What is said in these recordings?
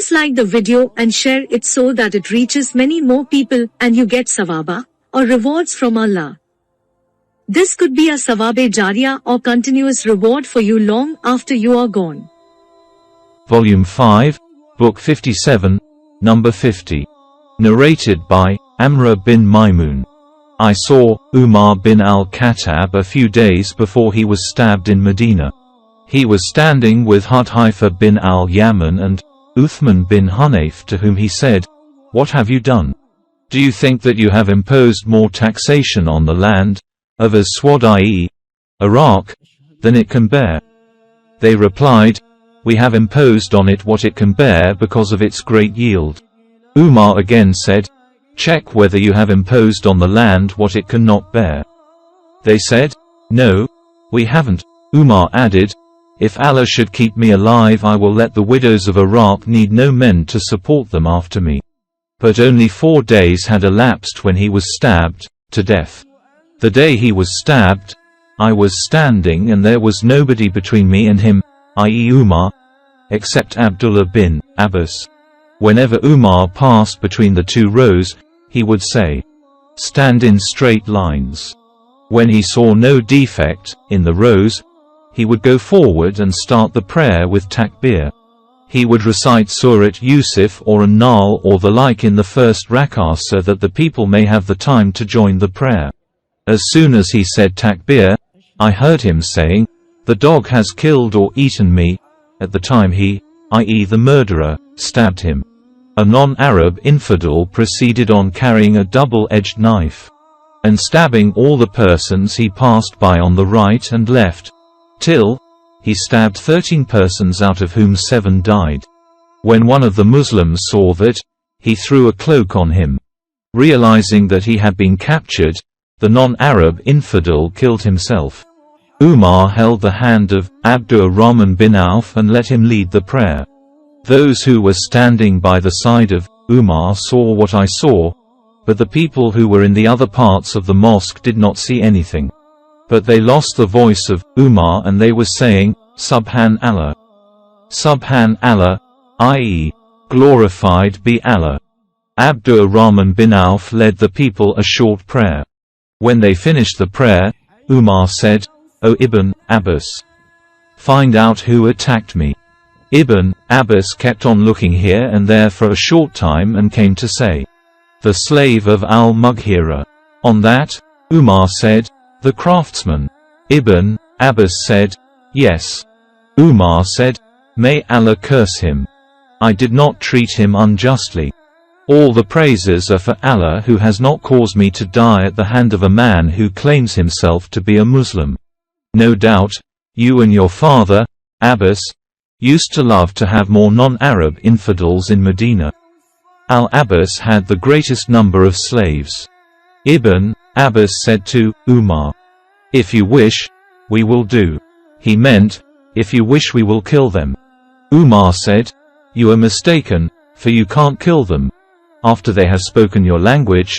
Please like the video and share it so that it reaches many more people and you get sawaba, or rewards from Allah. This could be a sawabe jariyah or continuous reward for you long after you are gone. Volume 5, Book 57, Number 50. Narrated by Amr bin Maimun. I saw Umar bin al-Khattab a few days before he was stabbed in Medina. He was standing with Hudhaifa bin al-Yaman and Uthman bin Hunayf, to whom he said, "What have you done? Do you think that you have imposed more taxation on the land of Aswad, i.e., Iraq, than it can bear?" They replied, "We have imposed on it what it can bear because of its great yield." Umar again said, "Check whether you have imposed on the land what it cannot bear." They said, "No, we haven't." Umar added, "If Allah should keep me alive, I will let the widows of Iraq need no men to support them after me." But only 4 days had elapsed when he was stabbed to death. The day he was stabbed, I was standing and there was nobody between me and him, i.e. Umar, except Abdullah bin Abbas. Whenever Umar passed between the 2 rows, he would say, "Stand in straight lines." When he saw no defect in the rows, he would go forward and start the prayer with takbir. He would recite Surah Yusuf or An-Nahl or the like in the first rak'ah so that the people may have the time to join the prayer. As soon as he said takbir, I heard him saying, "The dog has killed or eaten me." At the time he, i.e. the murderer, stabbed him. A non-Arab infidel proceeded on carrying a double-edged knife and stabbing all the persons he passed by on the right and left, till he stabbed 13 persons, out of whom 7 died. When one of the Muslims saw that, he threw a cloak on him. Realizing that he had been captured, the non-Arab infidel killed himself. Umar held the hand of Abdurrahman bin Auf and let him lead the prayer. Those who were standing by the side of Umar saw what I saw, but the people who were in the other parts of the mosque did not see anything. But they lost the voice of Umar and they were saying, "Subhan Allah. Subhan Allah," i.e., glorified be Allah. Abdurrahman bin Auf led the people a short prayer. When they finished the prayer, Umar said, "O Ibn Abbas, find out who attacked me." Ibn Abbas kept on looking here and there for a short time and came to say, "The slave of al-Mughira." On that, Umar said, "The craftsman." Ibn Abbas said, "Yes." Umar said, "May Allah curse him. I did not treat him unjustly. All the praises are for Allah, who has not caused me to die at the hand of a man who claims himself to be a Muslim. No doubt, you and your father, Abbas, used to love to have more non-Arab infidels in Medina. Al-Abbas had the greatest number of slaves." Ibn Abbas said to Umar, "If you wish, we will do." He meant, "If you wish, we will kill them." Umar said, "You are mistaken, for you can't kill them. After they have spoken your language,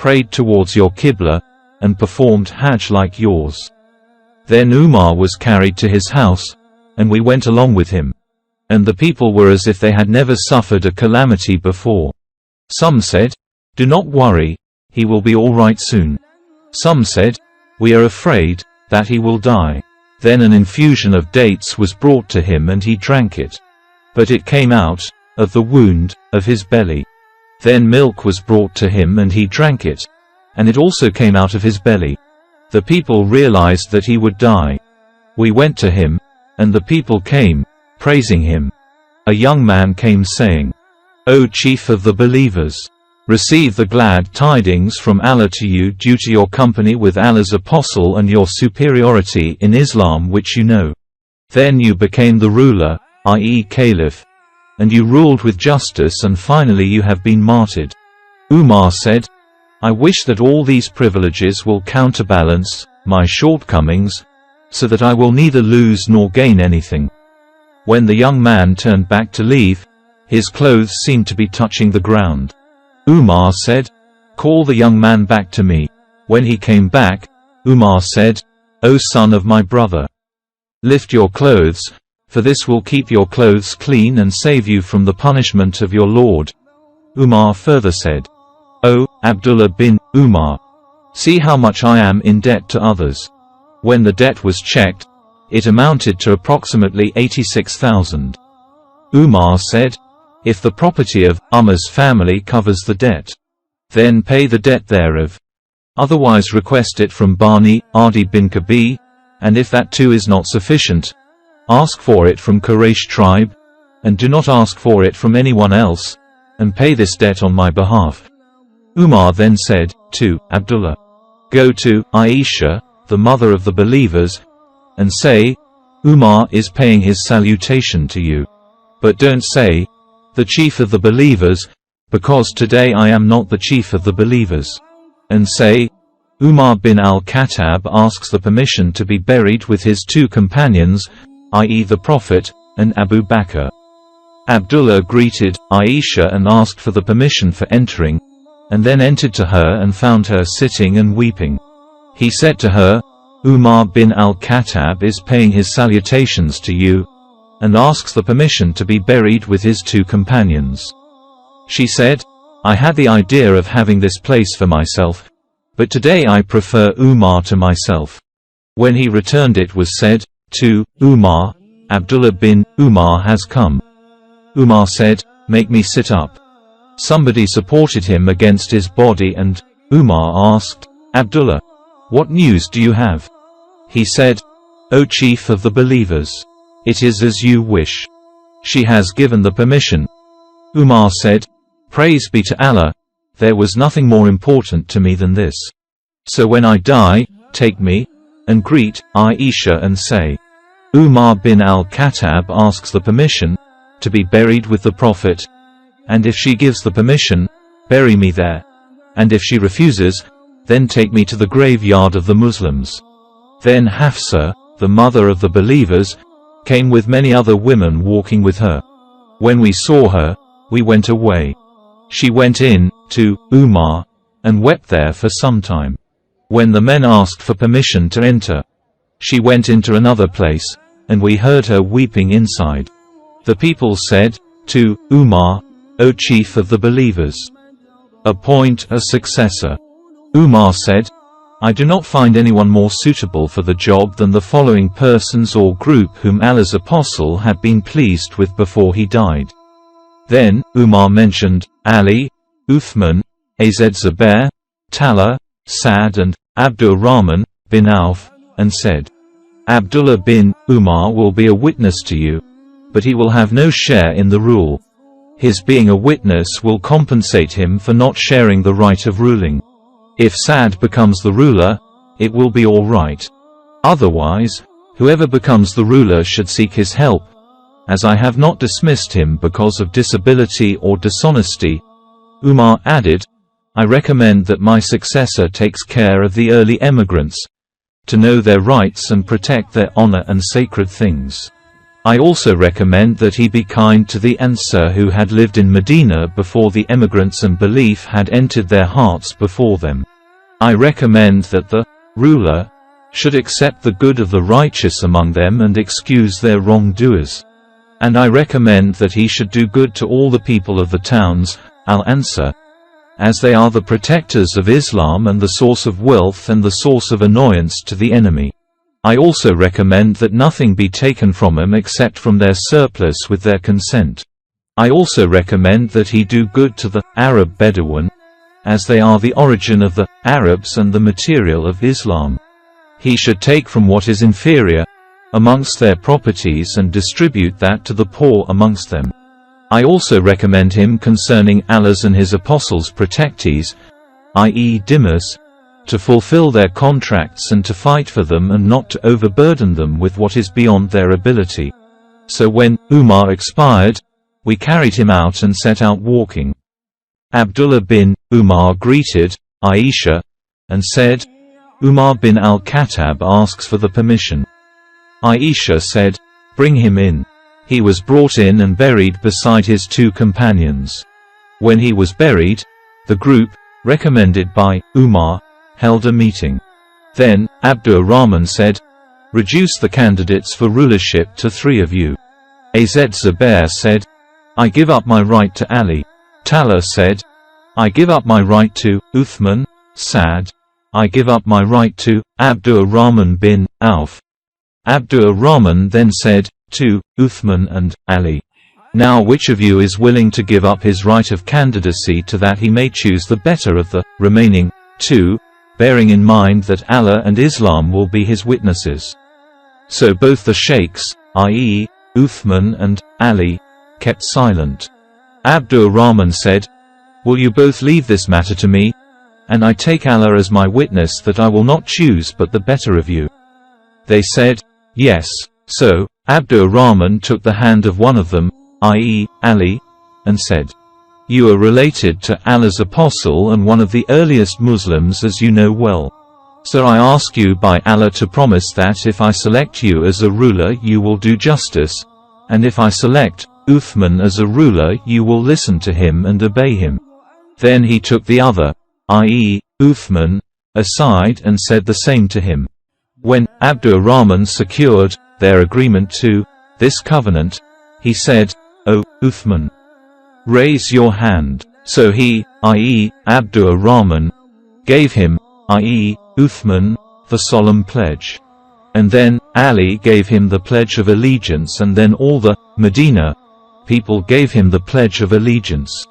prayed towards your Qibla, and performed Hajj like yours." Then Umar was carried to his house, and we went along with him. And the people were as if they had never suffered a calamity before. Some said, "Do not worry, he will be all right soon." Some said, "We are afraid that he will die." Then an infusion of dates was brought to him and he drank it. But it came out of the wound of his belly. Then milk was brought to him and he drank it, and it also came out of his belly. The people realized that he would die. We went to him, and the people came, praising him. A young man came saying, "O chief of the believers, receive the glad tidings from Allah to you due to your company with Allah's apostle and your superiority in Islam, which you know. Then you became the ruler, i.e. caliph, and you ruled with justice, and finally you have been martyred." Umar said, "I wish that all these privileges will counterbalance my shortcomings, so that I will neither lose nor gain anything." When the young man turned back to leave, his clothes seemed to be touching the ground. Umar said, "Call the young man back to me." When he came back, Umar said, "O son of my brother, lift your clothes, for this will keep your clothes clean and save you from the punishment of your Lord." Umar further said, "O Abdullah bin Umar, see how much I am in debt to others." When the debt was checked, it amounted to approximately 86,000. Umar said, "If the property of Umar's family covers the debt, then pay the debt thereof. Otherwise request it from Bani Adi bin Kabi, and if that too is not sufficient, ask for it from Quraysh tribe, and do not ask for it from anyone else, and pay this debt on my behalf." Umar then said to Abdullah, "Go to Aisha, the mother of the believers, and say, Umar is paying his salutation to you. But don't say, the chief of the believers, because today I am not the chief of the believers. And say, Umar bin al-Khattab asks the permission to be buried with his two companions, i.e. the Prophet, and Abu Bakr." Abdullah greeted Aisha and asked for the permission for entering, and then entered to her and found her sitting and weeping. He said to her, "Umar bin al-Khattab is paying his salutations to you, and asks the permission to be buried with his two companions." She said, "I had the idea of having this place for myself, but today I prefer Umar to myself." When he returned, it was said to Umar, "Abdullah bin Umar has come." Umar said, "Make me sit up." Somebody supported him against his body, and Umar asked, "Abdullah, what news do you have?" He said, "O chief of the believers, it is as you wish. She has given the permission." Umar said, "Praise be to Allah, there was nothing more important to me than this. So when I die, take me, and greet Aisha and say, Umar bin al-Khattab asks the permission to be buried with the Prophet, and if she gives the permission, bury me there, and if she refuses, then take me to the graveyard of the Muslims." Then Hafsa, the mother of the believers, came with many other women walking with her. When we saw her, we went away. She went in to Umar, and wept there for some time. When the men asked for permission to enter, she went into another place, and we heard her weeping inside. The people said to Umar, "O chief of the believers, appoint a successor." Umar said, "I do not find anyone more suitable for the job than the following persons or group whom Allah's apostle had been pleased with before he died." Then Umar mentioned Ali, Uthman, Az Zubair, Talha, Sa'd and Abdur Rahman bin Auf, and said, "Abdullah bin Umar will be a witness to you, but he will have no share in the rule. His being a witness will compensate him for not sharing the right of ruling. If Sa'd becomes the ruler, it will be all right. Otherwise, whoever becomes the ruler should seek his help, as I have not dismissed him because of disability or dishonesty." Umar added, "I recommend that my successor takes care of the early emigrants, to know their rights and protect their honor and sacred things. I also recommend that he be kind to the Ansar who had lived in Medina before the emigrants and belief had entered their hearts before them. I recommend that the ruler should accept the good of the righteous among them and excuse their wrongdoers. And I recommend that he should do good to all the people of the towns, Al-Ansar, as they are the protectors of Islam and the source of wealth and the source of annoyance to the enemy. I also recommend that nothing be taken from them except from their surplus with their consent. I also recommend that he do good to the Arab Bedouin, as they are the origin of the Arabs and the material of Islam. He should take from what is inferior amongst their properties and distribute that to the poor amongst them. I also recommend him concerning Allah's and his apostles' protectees, i.e. Dimmas, to fulfill their contracts and to fight for them and not to overburden them with what is beyond their ability." So when Umar expired, we carried him out and set out walking. Abdullah bin Umar greeted Aisha, and said, "Umar bin al-Khattab asks for the permission." Aisha said, "Bring him in." He was brought in and buried beside his two companions. When he was buried, the group, recommended by Umar, held a meeting. Then Abdur Rahman said, "Reduce the candidates for rulership to 3 of you." Az Zubair said, I give up my right to Ali. Talha said, I give up my right to Uthman. Sa'd, I give up my right to Abdurrahman bin Auf. Abdurrahman then said, to Uthman and Ali, now which of you is willing to give up his right of candidacy to that he may choose the better of the remaining two, bearing in mind that Allah and Islam will be his witnesses. So both the sheikhs, i.e., Uthman and Ali, kept silent. Abdurrahman said, will you both leave this matter to me? And I take Allah as my witness that I will not choose but the better of you. They said, yes. So Abdurrahman took the hand of one of them, i.e., Ali, and said, you are related to Allah's apostle and one of the earliest Muslims, as you know well. So I ask you by Allah to promise that if I select you as a ruler you will do justice, and if I select Uthman as a ruler you will listen to him and obey him. Then he took the other, i.e., Uthman, aside and said the same to him. When Abdurrahman secured their agreement to this covenant, he said, O Uthman, raise your hand. So he, i.e., Abdurrahman, gave him, i.e., Uthman, the solemn pledge. And then Ali gave him the pledge of allegiance, and then all the Medina people gave him the pledge of allegiance.